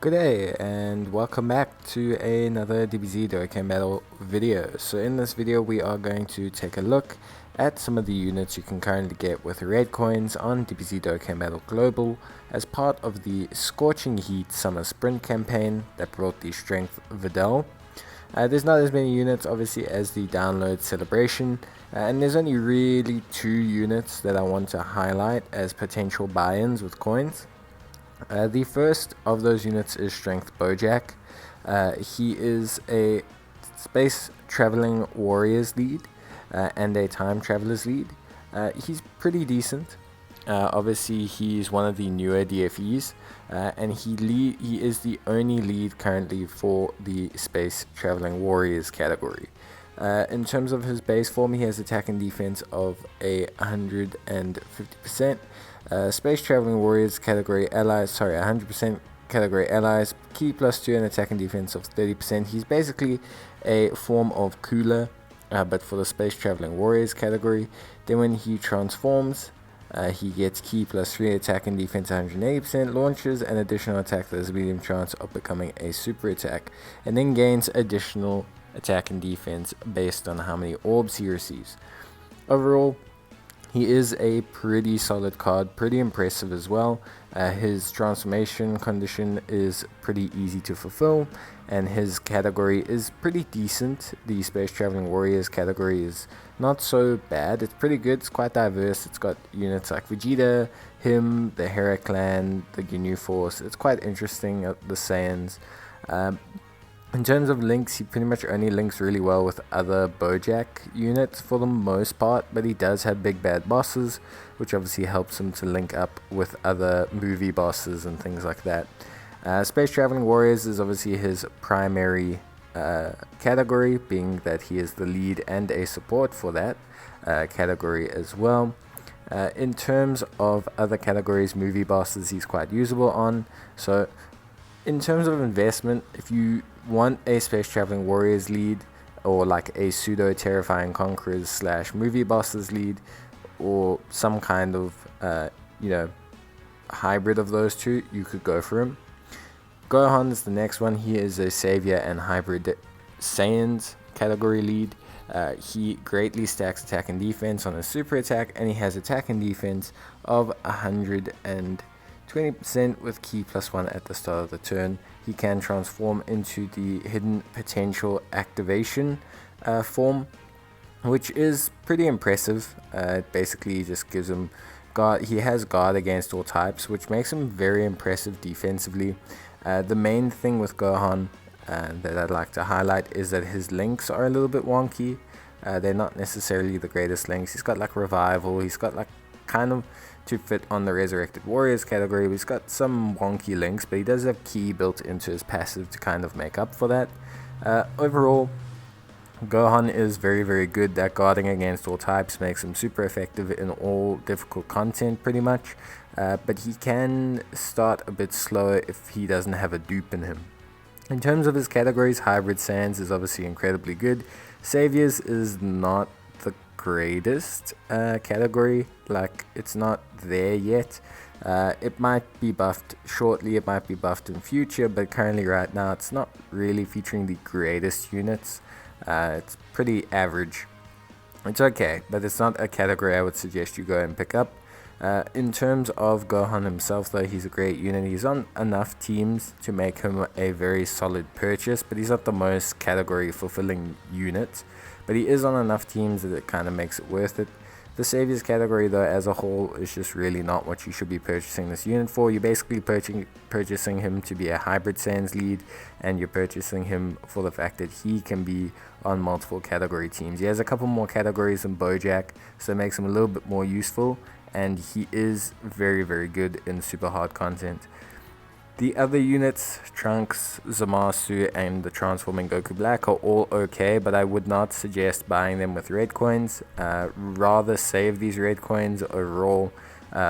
Good day and welcome back to another DBZ Dokkan Battle video. So in this video we are going to take a look at some of the units you can currently get with red coins on DBZ Dokkan Battle Global as part of the Scorching Heat Summer Sprint campaign that brought the Strength Videl. There's not as many units obviously as the download celebration, and there's only really 2 units that I want to highlight as potential buy-ins with coins. The first of those units is Strength Bojack. He is a space traveling warriors lead and a time travelers lead. He's pretty decent. Obviously, he's one of the newer DFEs, and he is the only lead currently for the space traveling warriors category. In terms of his base form, he has attack and defense of 150%. Space Traveling Warriors category allies, 100% category allies, key +2 and attack and defense of 30%. He's basically a form of Cooler, but for the Space Traveling Warriors category. Then when he transforms, he gets key +3, attack and defense 180%, launches an additional attack that has a medium chance of becoming a super attack, and then gains additional attack and defense based on how many orbs he receives. Overall, he is a pretty solid card, pretty impressive as well. His transformation condition is pretty easy to fulfill, and his category is pretty decent. The Space Traveling Warriors category is not so bad. It's pretty good. It's quite diverse. It's got units like Vegeta, him, the Hera Clan, the GNU Force. It's quite interesting, the Saiyans. In terms of links, he pretty much only links really well with other Bojack units for the most part, but he does have big bad bosses, which obviously helps him to link up with other movie bosses and things like that. Space Traveling Warriors is obviously his primary category, being that he is the lead and a support for that category as well. In terms of other categories, movie bosses, he's quite usable on. So in terms of investment, if you want a Space Traveling Warriors lead, or like a pseudo Terrifying Conquerors / movie bosses lead, or some kind of hybrid of those two, you could go for him. Gohan is the next one. He is a savior and hybrid Saiyans category lead. He greatly stacks attack and defense on his super attack, and he has attack and defense of 120% with key +1 at the start of the turn. He can transform into the hidden potential activation form, which is pretty impressive. It basically just gives him guard. He has guard against all types, which makes him very impressive defensively. The main thing with Gohan that I'd like to highlight is that his links are a little bit wonky. They're not necessarily the greatest links. He's got like revival. He's got like kind of to fit on the Resurrected Warriors category. He's got some wonky links, but he does have key built into his passive to kind of make up for that. Overall, Gohan is very, very good. That guarding against all types makes him super effective in all difficult content pretty much, but he can start a bit slower if he doesn't have a dupe in him. In terms of his categories, Hybrid Saiyans is obviously incredibly good. Saviors is not the greatest category, like it's not there yet. It might be buffed shortly, it might be buffed in future, but currently right now it's not really featuring the greatest units. It's pretty average. It's okay, but it's not a category I would suggest you go and pick up. In terms of Gohan himself though, he's a great unit. He's on enough teams to make him a very solid purchase, but he's not the most category fulfilling unit. But he is on enough teams that it kind of makes it worth it. The Saviors category though as a whole is just really not what you should be purchasing this unit for. You're basically purchasing him to be a Hybrid Saiyans lead, and you're purchasing him for the fact that he can be on multiple category teams. He has a couple more categories than Bojack, so it makes him a little bit more useful, and he is very, very good in super hard content. The other units, Trunks, Zamasu, and the Transforming Goku Black are all okay, but I would not suggest buying them with red coins. Rather save these red coins overall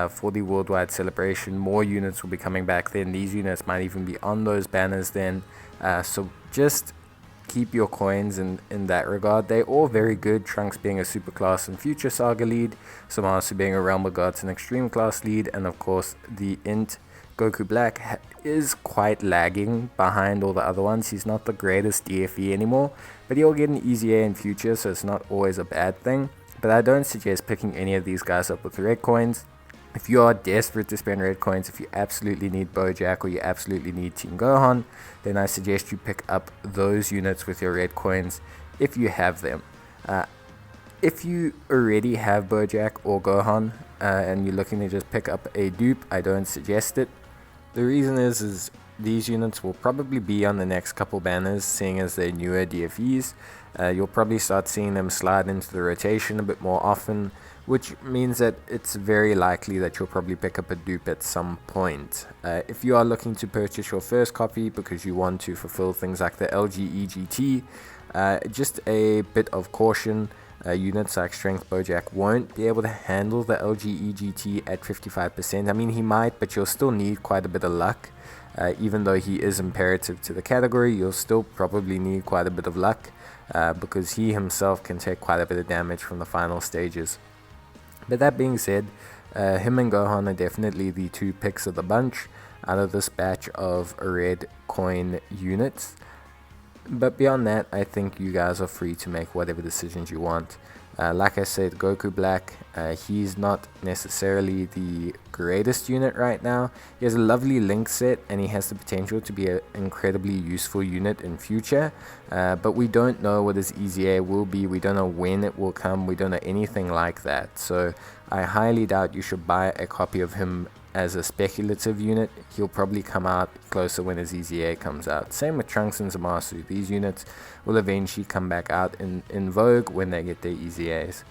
for the worldwide celebration. More units will be coming back then. These units might even be on those banners then. So just keep your coins in that regard. They're all very good. Trunks being a super class and future saga lead, Zamasu being a Realm of Gods and extreme class lead, and of course the Int Goku Black is quite lagging behind all the other ones. He's not the greatest DFE anymore, but he'll get an easy A in future, so it's not always a bad thing. But I don't suggest picking any of these guys up with red coins. If you are desperate to spend red coins, if you absolutely need Bojack or you absolutely need Team Gohan, then I suggest you pick up those units with your red coins if you have them. If you already have Bojack or Gohan and you're looking to just pick up a dupe, I don't suggest it. The reason is these units will probably be on the next couple banners, seeing as they're newer DFEs. You'll probably start seeing them slide into the rotation a bit more often, which means that it's very likely that you'll probably pick up a dupe at some point. If you are looking to purchase your first copy because you want to fulfill things like the LGEGT, just a bit of caution. Units like Strength Bojack won't be able to handle the LGEGT at 55%. I mean, he might, but you'll still need quite a bit of luck. Even though he is imperative to the category, you'll still probably need quite a bit of luck because he himself can take quite a bit of damage from the final stages. But that being said, him and Gohan are definitely the two picks of the bunch out of this batch of red coin units. But beyond that, I think you guys are free to make whatever decisions you want. Like I said, Goku Black, he's not necessarily the greatest unit right now. He has a lovely link set and he has the potential to be an incredibly useful unit in future. But we don't know what his EZA will be. We don't know when it will come. We don't know anything like that. So I highly doubt you should buy a copy of him as a speculative unit. He'll probably come out closer when his EZA comes out. Same with Trunks and Zamasu. These units will eventually come back out in vogue when they get their EZAs.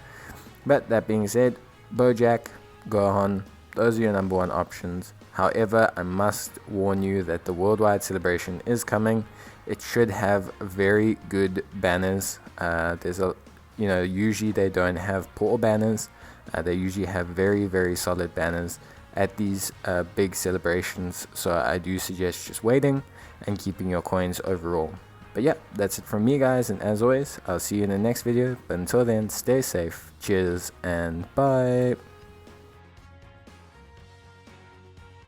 But that being said, Bojack, Gohan, those are your number one options. However, I must warn you that the worldwide celebration is coming. It should have very good banners. Usually they don't have poor banners. They usually have very, very solid banners at these big celebrations, so I do suggest just waiting and keeping your coins overall. But yeah, that's it from me guys, and as always, I'll see you in the next video. But until then, stay safe, cheers, and bye.